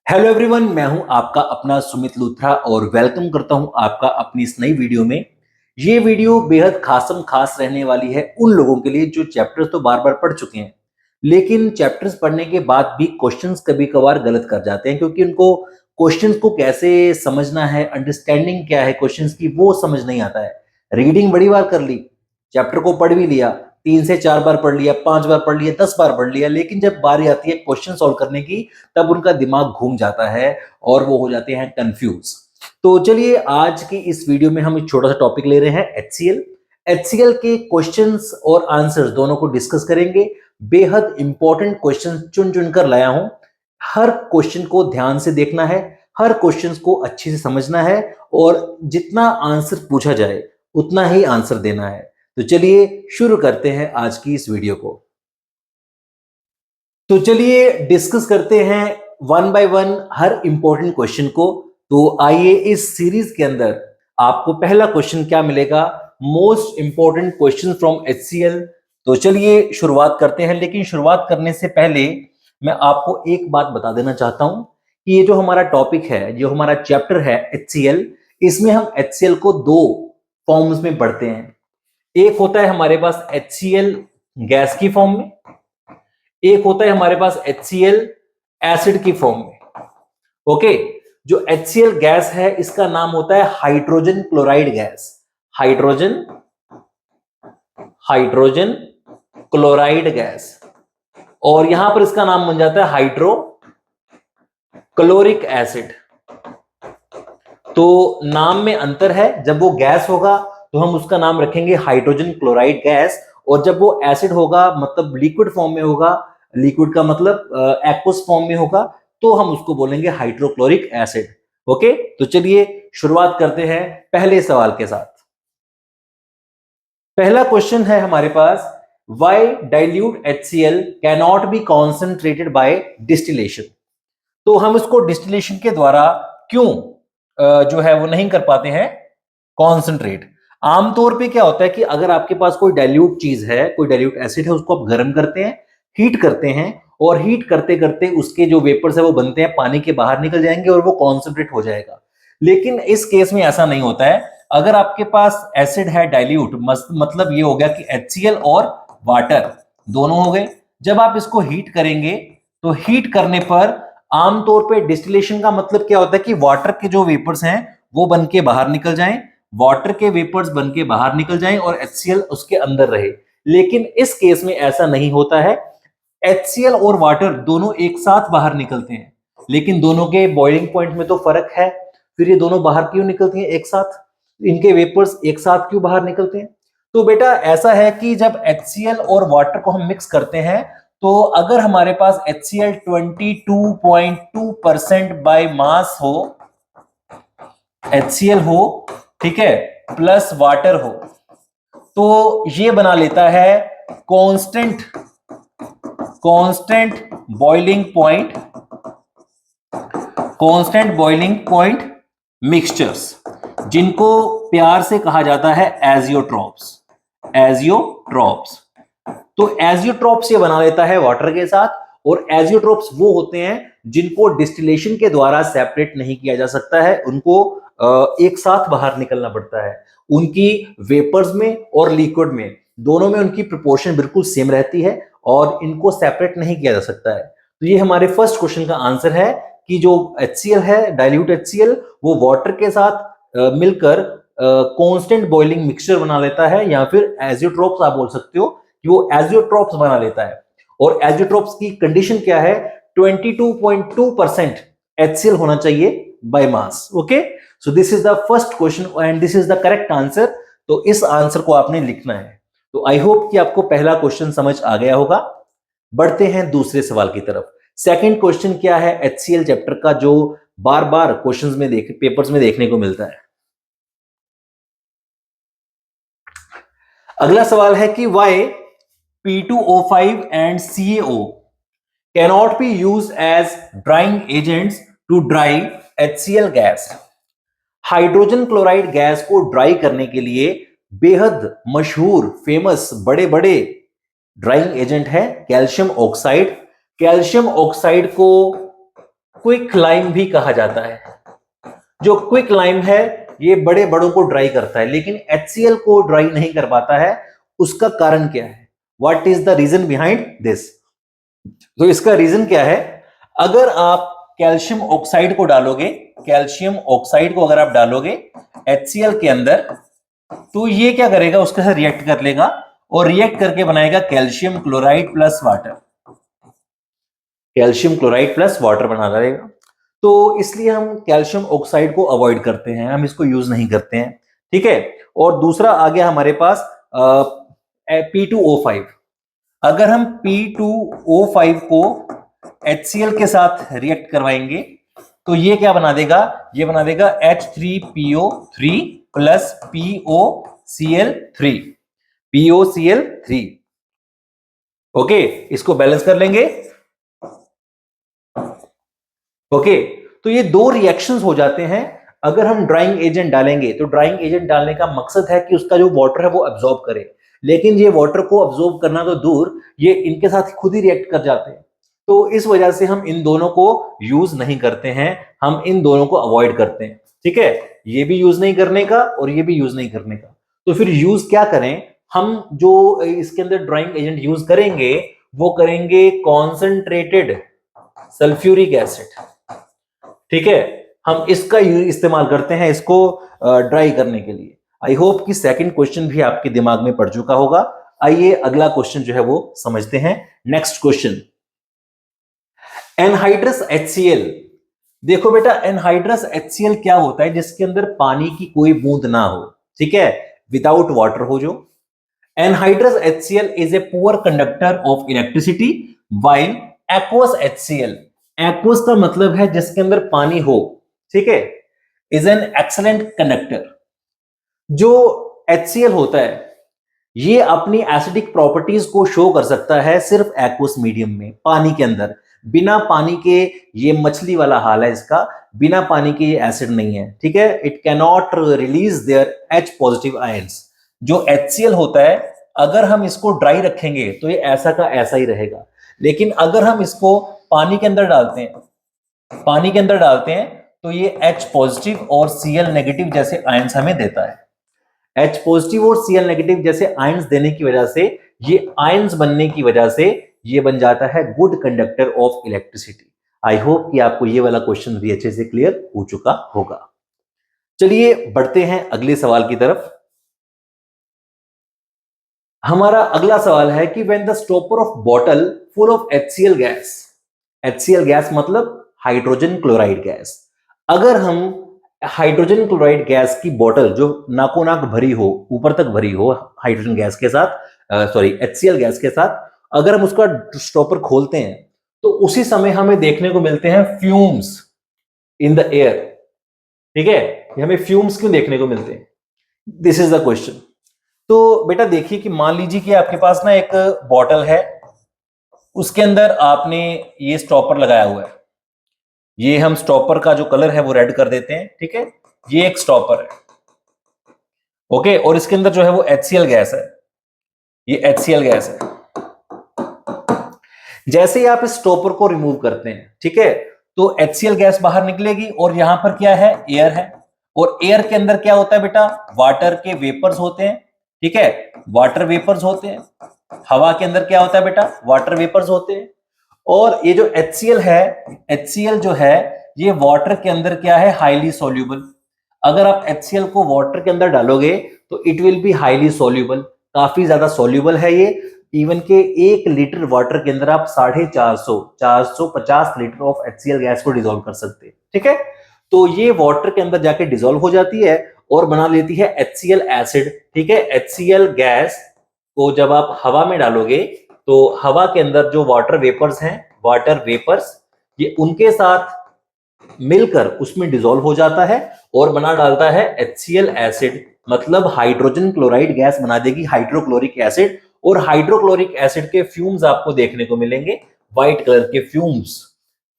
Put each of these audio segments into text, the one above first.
Hello everyone, मैं हूं आपका अपना सुमित लूथरा और वेलकम करता हूं आपका अपनी इस नई वीडियो में। ये वीडियो बेहद खासम खास रहने वाली है उन लोगों के लिए जो चैप्टर्स तो बार बार पढ़ चुके हैं, लेकिन चैप्टर्स पढ़ने के बाद भी क्वेश्चंस कभी कभार गलत कर जाते हैं क्योंकि उनको क्वेश्चंस को कैसे समझना है, अंडरस्टैंडिंग क्या है क्वेश्चंस की, वो समझ नहीं आता है। रीडिंग बड़ी बार कर ली, चैप्टर को पढ़ भी लिया, 3 से 4 बार पढ़ लिया, 5 बार पढ़ लिया, 10 बार पढ़ लिया, लेकिन जब बारी आती है क्वेश्चन सॉल्व करने की तब उनका दिमाग घूम जाता है और वो हो जाते हैं कंफ्यूज। तो चलिए आज की इस वीडियो में हम एक छोटा सा टॉपिक ले रहे हैं एचसीएल। एचसीएल के क्वेश्चंस और आंसर्स दोनों को डिस्कस करेंगे। बेहद इंपॉर्टेंट क्वेश्चन चुन चुन कर लाया हूं। हर क्वेश्चन को ध्यान से देखना है, हर क्वेश्चन को अच्छे से समझना है और जितना आंसर पूछा जाए उतना ही आंसर देना है। तो चलिए शुरू करते हैं आज की इस वीडियो को। तो चलिए डिस्कस करते हैं one by one her important question को। तो आइए इस सीरीज के अंदर आपको पहला क्वेश्चन क्या मिलेगा, most important question from HCL. तो चलिए शुरुआत करते हैं, लेकिन शुरुआत करने से पहले मैं आपको एक बात बता देना चाहता हूं कि ये जो हमारा टॉपिक है, जो हमारा चैप्टर है एचसीएल, इसमें हम एचसीएल को दो फॉर्म्स में पढ़ते हैं। एक होता है हमारे पास HCl गैस की फॉर्म में, एक होता है हमारे पास HCl एसिड की फॉर्म में। ओके, जो HCl गैस है इसका नाम होता है hydrogen chloride gas. Hydrogen hydrogen chloride gas, और यहां पर इसका नाम बन जाता है हाइड्रो क्लोरिक एसिड। तो नाम में अंतर है, जब वो गैस होगा तो हम उसका नाम रखेंगे हाइड्रोजन क्लोराइड गैस, और जब वो एसिड होगा मतलब लिक्विड फॉर्म में होगा, लिक्विड का मतलब एक्वस फॉर्म में होगा, तो हम उसको बोलेंगे हाइड्रोक्लोरिक एसिड। ओके, तो चलिए शुरुआत करते हैं पहले सवाल के साथ। पहला क्वेश्चन है हमारे पास, why dilute HCl cannot be concentrated by distillation. तो हम इसको डिस्टिलेशन के द्वारा क्यों जो है वो नहीं कर पाते हैं कॉन्सेंट्रेट। आमतौर पे क्या होता है कि अगर आपके पास कोई डाइल्यूट चीज है, कोई डाइल्यूट एसिड है, उसको आप गर्म करते हैं, हीट करते हैं, और हीट करते करते उसके जो वेपर्स है वो बनते हैं, पानी के बाहर निकल जाएंगे और वो कॉन्सेंट्रेट हो जाएगा। लेकिन इस केस में ऐसा नहीं होता है। अगर आपके पास एसिड है डाइल्यूट, मतलब ये हो गया कि HCl और वाटर दोनों हो गए। जब आप इसको हीट करेंगे तो हीट करने पर आमतौर पे डिस्टिलेशन का मतलब क्या होता है कि वाटर के जो वेपर्स हैं वो बन के बाहर निकल जाएं, वाटर के वेपर्स बन के बाहर निकल जाएं और HCl उसके अंदर रहे। लेकिन इस केस में ऐसा नहीं होता है। HCl और वाटर दोनों एक साथ बाहर निकलते हैं, लेकिन दोनों के बॉइलिंग पॉइंट में तो फर्क है। फिर ये दोनों बाहर क्यों निकलती हैं एक साथ, इनके वेपर्स एक साथ क्यों बाहर निकलते हैं? तो बेटा ऐसा है कि जब HCl और वाटर को हम मिक्स करते हैं, तो अगर हमारे पास HCl 22.2% बाय मास हो, HCl हो, ठीक है, प्लस वाटर हो, तो ये बना लेता है constant constant boiling point constant boiling point mixtures, जिनको प्यार से कहा जाता है एजियोट्रॉप्स। एजियोट्रॉप्स, तो एजियोट्रॉप्स ये बना लेता है वाटर के साथ, और एजियोट्रॉप्स वो होते हैं जिनको डिस्टिलेशन के द्वारा सेपरेट नहीं किया जा सकता है, उनको एक साथ बाहर निकलना पड़ता है। उनकी वेपर्स में और लिक्विड में दोनों में उनकी प्रोपोर्शन बिल्कुल सेम रहती है और इनको सेपरेट नहीं किया जा सकता है। तो ये हमारे फर्स्ट क्वेश्चन का आंसर है कि जो HCl है, डाइल्यूट HCl, वो वाटर के साथ मिलकर कांस्टेंट बॉइलिंग मिक्सचर बना लेता है, या फिर एजियोट्रॉप्स आप बोल सकते हो कि वो एजियोट्रॉप्स बना लेता है। और एजियोट्रॉप्स की कंडीशन क्या है, 22.2% HCl होना चाहिए by mass. Okay, so this is the first question and this is the correct answer. तो इस आंसर को आपने लिखना है। तो आई होप कि आपको पहला क्वेश्चन समझ आ गया होगा। बढ़ते हैं दूसरे सवाल की तरफ। सेकंड क्वेश्चन क्या है HCl चैप्टर का, जो बार बार क्वेश्चंस में पेपर्स में देखने को मिलता है। अगला सवाल है कि Y P2O5 and CaO cannot be used as drying agents to dry HCl gas. Hydrogen chloride gas को ड्राई करने के लिए बेहद मशहूर फेमस बड़े बड़े ड्राइंग एजेंट है कैल्शियम ऑक्साइड। कैल्शियम ऑक्साइड को क्विक लाइम भी कहा जाता है। जो क्विक लाइम है ये बड़े बड़ों को ड्राई करता है, लेकिन HCl को ड्राई नहीं कर पाता है। उसका कारण क्या है? What is the reason behind this? तो इसका रीजन क्या है? अगर आप कैल्शियम ऑक्साइड को डालोगे, कैल्शियम ऑक्साइड को अगर आप डालोगे HCl के अंदर, तो ये क्या करेगा? उसके साथ रिएक्ट कर लेगा और रिएक्ट करके बनाएगा calcium chloride plus water. Calcium chloride plus water बना देगा। तो इसलिए हम कैल्शियम ऑक्साइड को अवॉइड करते हैं, हम इसको यूज नहीं करते हैं। ठीक है। और दूसरा आ गया हमारे पास P2O5। अगर हम P2O5 को HCl के साथ रिएक्ट करवाएंगे तो ये क्या बना देगा? ये बना देगा H3PO3 plus POCl3। POCl3। Okay, इसको बैलेंस कर लेंगे। ओके, तो ये दो रिएक्शंस हो जाते हैं। अगर हम ड्राइंग एजेंट डालेंगे तो ड्राइंग एजेंट डालने का मकसद है कि उसका जो वाटर है वो अब्सॉर्ब करे, लेकिन ये वाटर को अब्सॉर्ब करना तो दूर, ये इनके साथ खुद ही रिएक्ट कर जाते हैं। तो इस वजह से हम इन दोनों को यूज नहीं करते हैं, हम इन दोनों को अवॉइड करते हैं। ठीक है, ये भी यूज नहीं करने का और ये भी यूज नहीं करने का। तो फिर यूज क्या करें? हम जो इसके अंदर ड्राइंग एजेंट यूज करेंगे वो करेंगे कॉन्सेंट्रेटेड सल्फ्यूरिक एसिड। ठीक है, हम इसका इस्तेमाल करते हैं इसको ड्राई करने के लिए। आई होप कि सेकंड क्वेश्चन भी आपके दिमाग में पड़ चुका होगा। आइए अगला क्वेश्चन जो है वो समझते हैं। Next question, anhydrous HCl। देखो बेटा, एनहाइड्रस HCl क्या होता है? जिसके अंदर पानी की कोई बूंद ना हो, ठीक है, विदाउट वाटर हो। जो anhydrous HCl is a poor conductor of electricity, while aqueous HCl, aqueous का मतलब है जिसके अंदर पानी हो, ठीक है, इज एन एक्सलेंट कंडक्टर। जो HCl होता है ये अपनी एसिडिक प्रॉपर्टीज को शो कर सकता है सिर्फ एक्वस मीडियम में, पानी के अंदर। बिना पानी के, ये मछली वाला हाल है इसका, बिना पानी के ये एसिड नहीं है। ठीक है, it can not release there H positive ions. जो HCl होता है अगर हम इसको ड्राई रखेंगे तो ये ऐसा का ऐसा ही रहेगा, लेकिन अगर हम इसको पानी के अंदर डालते हैं, पानी के अंदर डालते हैं तो ये H पॉजिटिव और Cl नेगेटिव जैसे आयंस हमें देता है। H पॉजिटिव और Cl नेगेटिव जैसे आयंस देने की वजह से, ये आयंस बनने की वजह से ये बन जाता है good conductor of electricity. I hope कि आपको ये वाला क्वेश्चन भी अच्छे से क्लियर हो चुका होगा। चलिए बढ़ते हैं अगले सवाल की तरफ। हमारा अगला सवाल है कि when the stopper of bottle full of HCl gas, HCl gas मतलब हाइड्रोजन क्लोराइड गैस, अगर हम हाइड्रोजन क्लोराइड गैस की बोतल जो नाको नाक भरी हो, ऊपर तक भरी हो हाइड्रोजन गैस के साथ, HCl गैस के साथ, अगर हम उसका स्टॉपर खोलते हैं तो उसी समय हमें देखने को मिलते हैं फ्यूम्स इन द एयर। ठीक है, ये हमें फ्यूम्स क्यों देखने को मिलते हैं? This is the question. तो बेटा देखिए कि मान लीजिए कि आपके पास ना एक बॉटल है, उसके अंदर आपने ये स्टॉपर लगाया हुआ है। ये हम स्टॉपर का जो कलर है वो रेड कर देते हैं। ठीक है, ये एक स्टॉपर है, ओके, और इसके अंदर जो है वो HCl गैस है, ये HCl गैस है। जैसे ही आप इस स्टॉपर को रिमूव करते हैं, ठीक है, तो HCl गैस बाहर निकलेगी और यहां पर क्या है? एयर है। और एयर के अंदर क्या होता है बेटा? वाटर के वेपर्स होते हैं। ठीक है, वाटर वेपर्स होते हैं। हवा के अंदर क्या होता है बेटा? वाटर वेपर्स होते हैं। और ये जो HCl है, HCl जो है ये वाटर के अंदर क्या है? Highly soluble. अगर आप HCl को वाटर के अंदर डालोगे तो it will be highly soluble, काफी ज्यादा सोल्यूबल है ये। इवन के 1 लीटर वाटर के अंदर आप 450 लीटर ऑफ HCl गैस को डिसॉल्व कर सकते हैं। ठीक है, तो ये वाटर के अंदर जाके डिसॉल्व हो जाती है और बना लेती है HCl एसिड। ठीक है, HCl गैस को जब आप हवा में डालोगे तो हवा के अंदर जो वाटर वेपर्स हैं, वाटर वेपर्स, ये उनके साथ मिलकर उसमें डिसॉल्व हो जाता है और बना डालता है HCl एसिड, मतलब हाइड्रोजन क्लोराइड गैस बना देगी हाइड्रोक्लोरिक एसिड। और हाइड्रोक्लोरिक एसिड के फ्यूम्स आपको देखने को मिलेंगे, व्हाइट कलर के फ्यूम्स।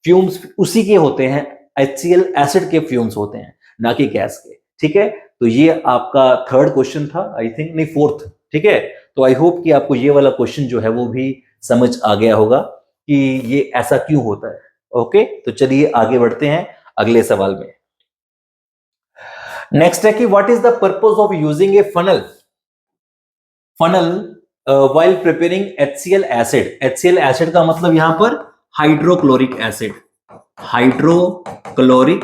फ्यूम्स उसी के होते हैं, HCl एसिड के फ्यूम्स होते हैं, ना कि गैस के। ठीक है, तो ये आपका थर्ड क्वेश्चन था, आई थिंक, नहीं फोर्थ। ठीक है, तो आई होप कि आपको ये वाला क्वेश्चन जो है वो भी समझ आ गया होगा कि ये ऐसा क्यों होता है। ओके, तो चलिए आगे बढ़ते हैं अगले सवाल में। नेक्स्ट है कि what is the purpose of using A funnel funnel while preparing HCl acid. HCl acid का मतलब यहां पर hydrochloric acid, hydrochloric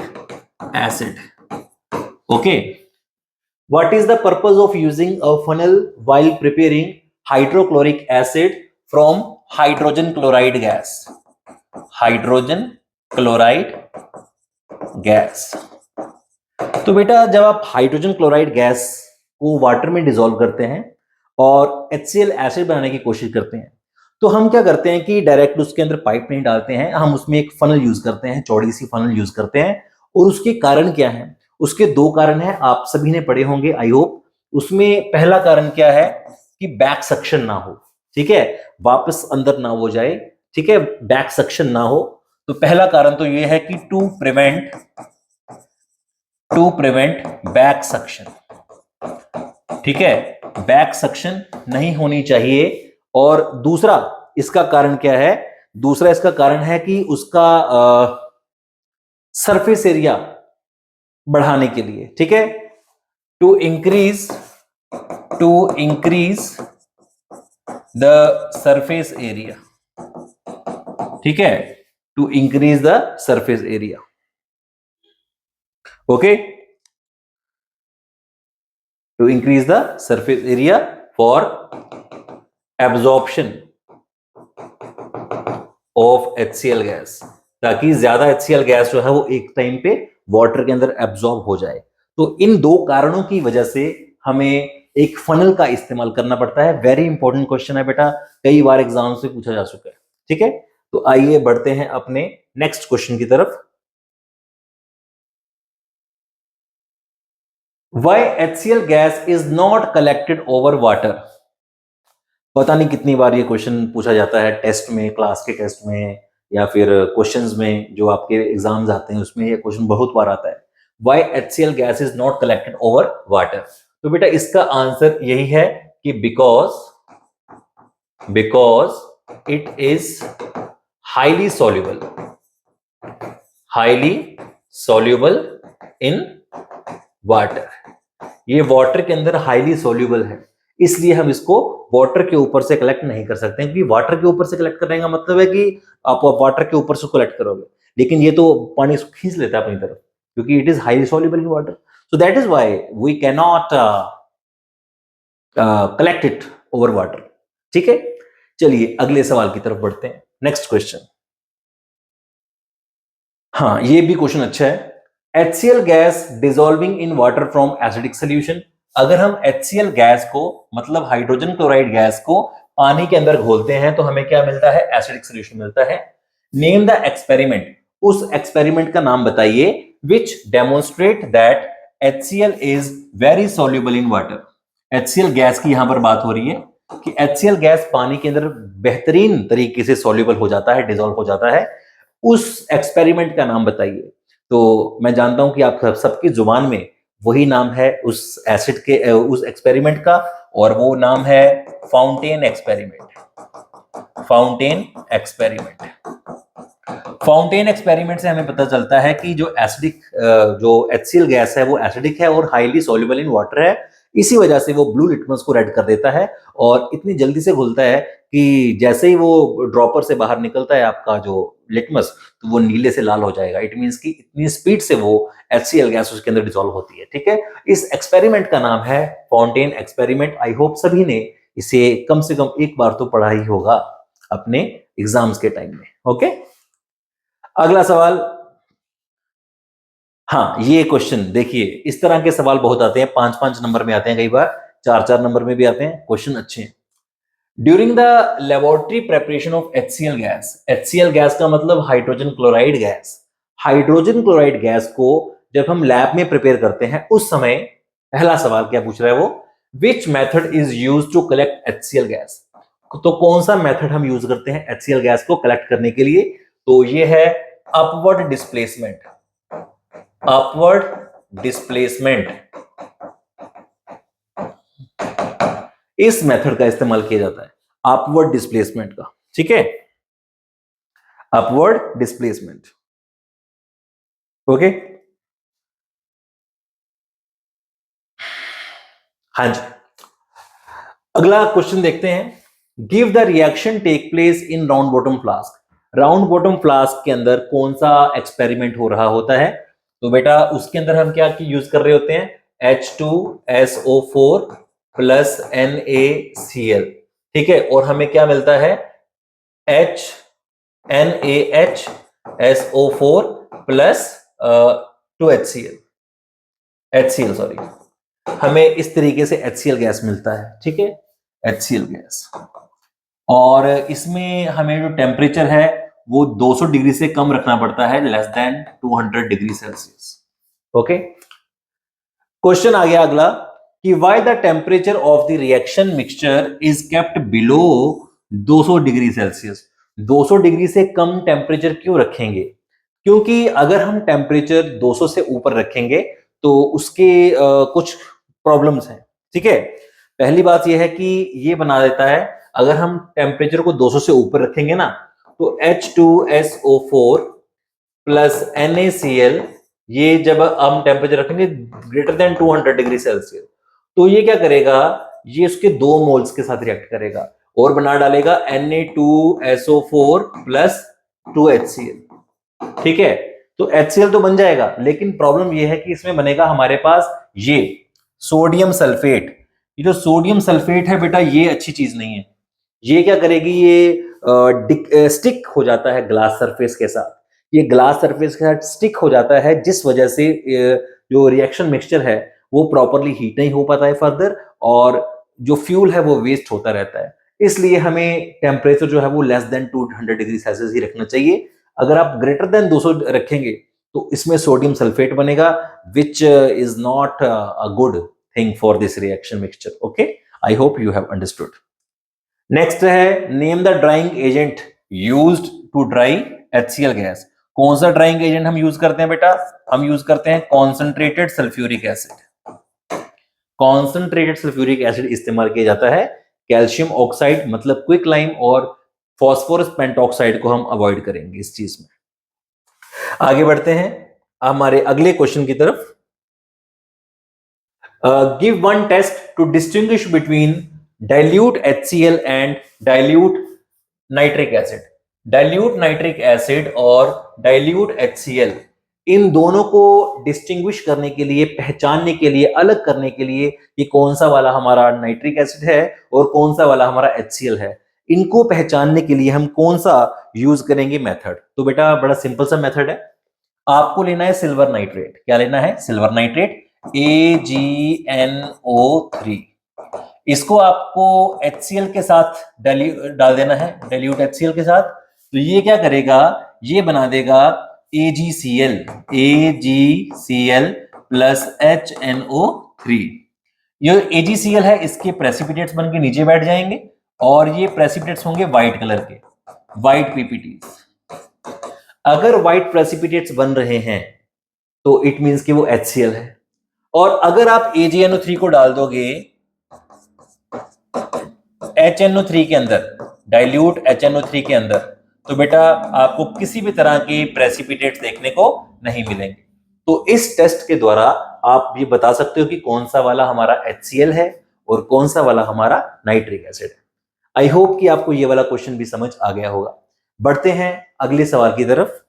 acid. Okay, what is the purpose of using a funnel while preparing hydrochloric acid from hydrogen chloride gas, hydrogen chloride gas. तो बेटा जब आप hydrogen chloride gas को water में डिसॉल्व करते हैं और HCl एसिड बनाने की कोशिश करते हैं, तो हम क्या करते हैं कि डायरेक्ट उसके अंदर पाइप नहीं डालते हैं, हम उसमें एक फनल यूज करते हैं, चौड़ी सी फनल यूज करते हैं। और उसके कारण क्या है? उसके दो कारण हैं, आप सभी ने पढ़े होंगे आई होप। उसमें पहला कारण क्या है कि बैक सक्शन ना हो, ठीक है, वापस अंदर ना हो जाए, ठीक है, बैक सक्शन ना हो। तो पहला कारण तो यह है कि टू प्रिवेंट बैक सक्शन, ठीक है, बैक सक्शन नहीं होनी चाहिए। और दूसरा इसका कारण क्या है? दूसरा इसका कारण है कि उसका सरफेस एरिया बढ़ाने के लिए, ठीक है, to increase the surface area, ठीक है, to increase the surface area. Okay, to increase the surface area for absorption of HCl gas, ताकि ज्यादा HCl गैस जो है वो एक टाइम पे वाटर के अंदर एब्जॉर्ब हो जाए। तो इन दो कारणों की वजह से हमें एक फनल का इस्तेमाल करना पड़ता है। वेरी इंपॉर्टेंट क्वेश्चन है बेटा, कई बार एग्जाम से पूछा जा चुका है, ठीक है। तो आइए बढ़ते हैं अपने नेक्स्ट क्वेश्चन की तरफ। Why HCl gas is not collected over water? पता नहीं कितनी बार ये क्वेश्चन पूछा जाता है टेस्ट में, क्लास के टेस्ट में, या फिर क्वेश्चंस में जो आपके एग्जाम्स आते हैं उसमें ये क्वेश्चन बहुत बार आता है। Why HCl gas is not collected over water? तो बेटा इसका आंसर यही है कि because it is highly soluble in water। ये वाटर के अंदर हाईली सोल्यूबल है, इसलिए हम इसको वाटर के ऊपर से कलेक्ट नहीं कर सकते, क्योंकि वाटर के ऊपर से कलेक्ट करने का मतलब है कि आप वाटर के ऊपर से कलेक्ट करोगे, लेकिन ये तो पानी खींच लेता है अपनी तरफ, क्योंकि it is highly soluble in water. So that is why we can not collect it over water, ठीक है। चलिए अगले सवाल की तरफ बढ़ते हैं। नेक्स्ट क्वेश्चन, हाँ ये भी क्वेश्चन अच्छा है। HCl gas dissolving in water from acidic solution. अगर हम HCl गैस को, मतलब हाइड्रोजन क्लोराइड गैस को पानी के अंदर घोलते हैं तो हमें क्या मिलता है? एसिडिक सोल्यूशन मिलता है। Name the experiment. उस एक्सपेरिमेंट का नाम बताइए which demonstrate that HCl is very soluble in water. HCl gas की यहां पर बात हो रही है कि HCl गैस पानी के अंदर बेहतरीन तरीके से सॉल्युबल हो जाता है, डिसॉल्व हो जाता है। उस एक्सपेरिमेंट का नाम बताइए। तो मैं जानता हूं कि आप सबकी जुबान में वही नाम है उस एसिड के, उस एक्सपेरिमेंट का, और वो नाम है fountain experiment. Fountain experiment. Fountain experiment से हमें पता चलता है कि जो एसिडिक, जो HCl गैस है वो एसिडिक है और हाईली सॉल्युबल इन वाटर है। इसी वजह से वो ब्लू लिटमस को रेड कर देता है और इतनी जल्दी से घुलता है कि जैसे ही वो ड्रॉपर से बाहर निकलता है आपका जो लिटमस, तो वो नीले से लाल हो जाएगा। इट मींस कि इतनी स्पीड से वो HCl गैस उसके अंदर डिसॉल्व होती है, ठीक है। इस एक्सपेरिमेंट का नाम है फाउंटेन एक्सपेरिमेंट। आई होप सभी ने इसे कम से कम एक बार तो पढ़ा ही होगा अपने एग्जाम्स के टाइम में। ओके, अगला सवाल। हाँ ये क्वेश्चन देखिए, इस तरह के सवाल बहुत आते हैं, 5-5 नंबर में आते हैं, कई बार 4-4 नंबर में भी आते हैं, क्वेश्चन अच्छे हैं। During the laboratory preparation of HCl gas. HCl gas का मतलब hydrogen chloride gas. Hydrogen chloride gas को जब हम लैब में प्रिपेयर करते हैं उस समय पहला सवाल क्या पूछ रहा है वो, which method is use to collect HCl gas. तो कौन सा मेथड हम यूज करते हैं HCl गैस को कलेक्ट करने के लिए? तो ये है अपवर्ड डिस्प्लेसमेंट। अपवर्ड डिस्प्लेसमेंट, इस मेथड का इस्तेमाल किया जाता है, अपवर्ड डिस्प्लेसमेंट का, ठीक है। Upward displacement. ओके, हाँ जी। अगला क्वेश्चन देखते हैं। Give the reaction take place in round bottom flask. Round bottom flask के अंदर कौन सा एक्सपेरिमेंट हो रहा होता है? तो बेटा उसके अंदर हम क्या यूज कर रहे होते हैं? H2SO4 plus NaCl। ठीक है, और हमें क्या मिलता है? NaHSO4 plus 2HCl, HCl sorry, हमें इस तरीके से HCl गैस मिलता है। ठीक है, HCl गैस। और इसमें हमें जो टेम्परेचर है वो 200 डिग्री से कम रखना पड़ता है, less than 200 degree Celsius. Okay, question आ गया अगला कि why the temperature of the reaction mixture is kept below 200 degree Celsius. 200 degree से कम टेम्परेचर क्यों रखेंगे? क्योंकि अगर हम टेम्परेचर 200 से ऊपर रखेंगे तो उसके कुछ प्रॉब्लम्स हैं। ठीक है, पहली बात यह है कि ये बना देता है, अगर हम टेम्परेचर को 200 से ऊपर रखेंगे ना तो H2SO4 प्लस NaCl, ये जब हम टेम्परेचर रखेंगे ग्रेटर देन 200 डिग्री सेल्सियस, तो ये क्या करेगा? ये उसके 2 मोल्स के साथ रिएक्ट करेगा और बना डालेगा Na2SO4 प्लस 2HCl। ठीक है, तो HCl तो बन जाएगा, लेकिन प्रॉब्लम ये है कि इसमें बनेगा हमारे पास ये सोडियम सल्फेट। ये जो सोडियम सल्फेट है बेटा, ये अच्छी चीज नहीं है। ये क्या करेगी? ये स्टिक हो जाता है ग्लास सरफेस के साथ। ये ग्लास सरफेस के साथ स्टिक हो जाता है, जिस वजह से जो रिएक्शन मिक्सचर है वो प्रॉपरली हीट नहीं हो पाता है फर्दर, और जो फ्यूल है वो वेस्ट होता रहता है। इसलिए हमें टेम्परेचर जो है वो लेस देन 200 डिग्री सेल्सियस ही रखना चाहिए। अगर आप ग्रेटर देन 200 रखेंगे तो इसमें सोडियम सल्फेट बनेगा, which is not a good thing for this reaction mixture. Okay, I hope you have understood. Next है, name the drying agent used to dry HCl gas. कौन सा ड्राइंग एजेंट हम use करते हैं बेटा? हम use करते हैं concentrated sulphuric acid. Concentrated sulphuric acid इस्तेमाल किया जाता है। कैल्शियम ऑक्साइड मतलब क्विक लाइम और फॉस्फोरस पेंटॉक्साइड को हम अवॉइड करेंगे इस चीज में। आगे बढ़ते हैं हमारे अगले क्वेश्चन की तरफ। Give one test to distinguish between dilute HCl and dilute nitric acid. Dilute nitric acid और डाइल्यूट HCl, इन दोनों को डिस्टिंग्विश करने के लिए, पहचानने के लिए, अलग करने के लिए कि कौन सा वाला हमारा नाइट्रिक एसिड है और कौन सा वाला हमारा HCl है, इनको पहचानने के लिए हम कौन सा यूज करेंगे मेथड? तो बेटा बड़ा सिंपल सा मेथड है। आपको लेना है सिल्वर नाइट्रेट। क्या लेना है? Silver nitrate, AgNO3। इसको आपको HCl के साथ डाल देना है, डाइल्यूट HCl के साथ। तो ये क्या करेगा? ये बना देगा AgCl प्लस HNO3। ये AgCl है, इसके प्रेसिपिटेट्स बन के नीचे बैठ जाएंगे और ये प्रेसिपिटेट्स होंगे व्हाइट कलर के, व्हाइट पीपीटीज। अगर व्हाइट प्रेसिपिटेट्स बन रहे हैं तो इट मींस कि वो HCl है। और अगर आप AgNO3 को डाल दोगे HNO3 के अंदर, डाइल्यूट HNO3 के अंदर, तो बेटा आपको किसी भी तरह के प्रेसिपिटेट्स देखने को नहीं मिलेंगे। तो इस टेस्ट के द्वारा आप ये बता सकते हो कि कौन सा वाला हमारा HCl है और कौन सा वाला हमारा नाइट्रिक एसिड है। आई होप कि आपको ये वाला क्वेश्चन भी समझ आ गया होगा। बढ़ते हैं अगले सवाल की तरफ।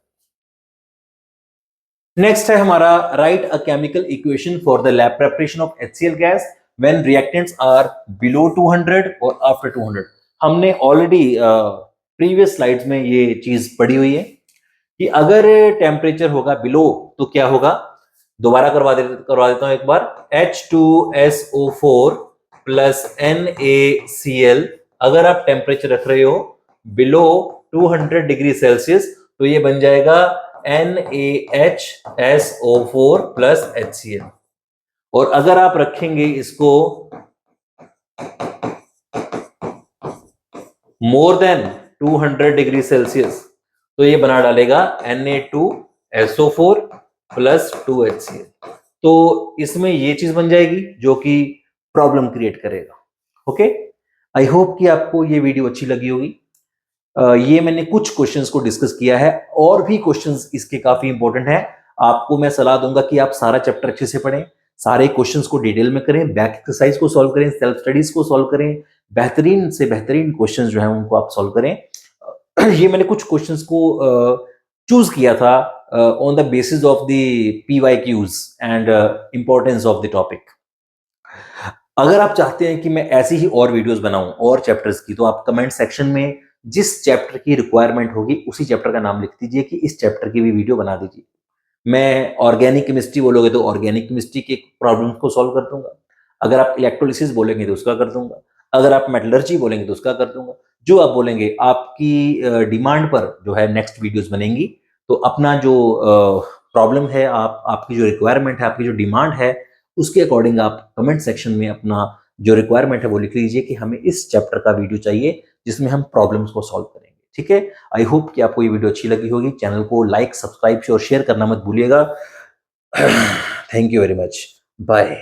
नेक्स्ट है हमारा, write a chemical equation for the lab preparation of HCl gas when reactants are below 200 और आफ्टर 200। हमने ऑलरेडी प्रीवियस स्लाइड्स में ये चीज पढ़ी हुई है कि अगर टेम्परेचर होगा बिलो तो क्या होगा? दोबारा करवा देता हूं एक बार। H2SO4 प्लस NaCl, अगर आप टेम्परेचर रख रहे हो बिलो 200 डिग्री सेल्सियस तो ये बन जाएगा NaHSO4 प्लस HCl। और अगर आप रखेंगे इसको मोर देन 200 डिग्री सेल्सियस तो ये बना डालेगा Na2SO4 प्लस 2HCl। तो इसमें ये चीज बन जाएगी जो कि प्रॉब्लम क्रिएट करेगा। ओके, आई होप कि आपको ये वीडियो अच्छी लगी होगी। ये मैंने कुछ क्वेश्चंस को डिस्कस किया है, और भी क्वेश्चंस इसके काफी इंपॉर्टेंट हैं। आपको मैं सलाह दूंगा कि आप सारा चैप्टर अच्छे से पढ़ें, सारे क्वेश्चंस को डिटेल में करें, बैक एक्सरसाइज को सॉल्व करें, सेल्फ स्टडीज को सॉल्व करें, बेहतरीन से बेहतरीन क्वेश्चंस जो हैं उनको आप सॉल्व करें। ये मैंने कुछ क्वेश्चंस को चूज किया था on the basis of the PYQs and importance of the topic. अगर आप चाहते हैं कि मैं ऐसी ही और वीडियोस बनाऊं और चैप्टर्स की, तो आप कमेंट सेक्शन में जिस चैप्टर की रिक्वायरमेंट होगी उसी चैप्टर का नाम लिख दीजिए कि इस चैप्टर की भी वीडियो बना दीजिए। मैं ऑर्गेनिक केमिस्ट्री बोलोगे तो ऑर्गेनिक केमिस्ट्री के प्रॉब्लम को सॉल्व कर दूंगा। अगर आप इलेक्ट्रोलिसिस बोलेंगे तो उसका कर दूंगा। अगर आप मेटलर्जी बोलेंगे तो उसका कर दूंगा। जो आप बोलेंगे, आपकी डिमांड पर जो है नेक्स्ट वीडियोस बनेंगी। तो अपना जो प्रॉब्लम है, आपकी जो रिक्वायरमेंट है, आपकी जो डिमांड है, उसके अकॉर्डिंग आप कमेंट सेक्शन में अपना जो रिक्वायरमेंट है वो लिख लीजिए कि हमें इस चैप्टर का वीडियो चाहिए जिसमें हम प्रॉब्लम्स को सॉल्व करेंगे। ठीक है, आई होप कि आपको ये वीडियो अच्छी लगी होगी। चैनल को लाइक, सब्सक्राइब और शेयर करना मत भूलिएगा। Thank you very much. Bye.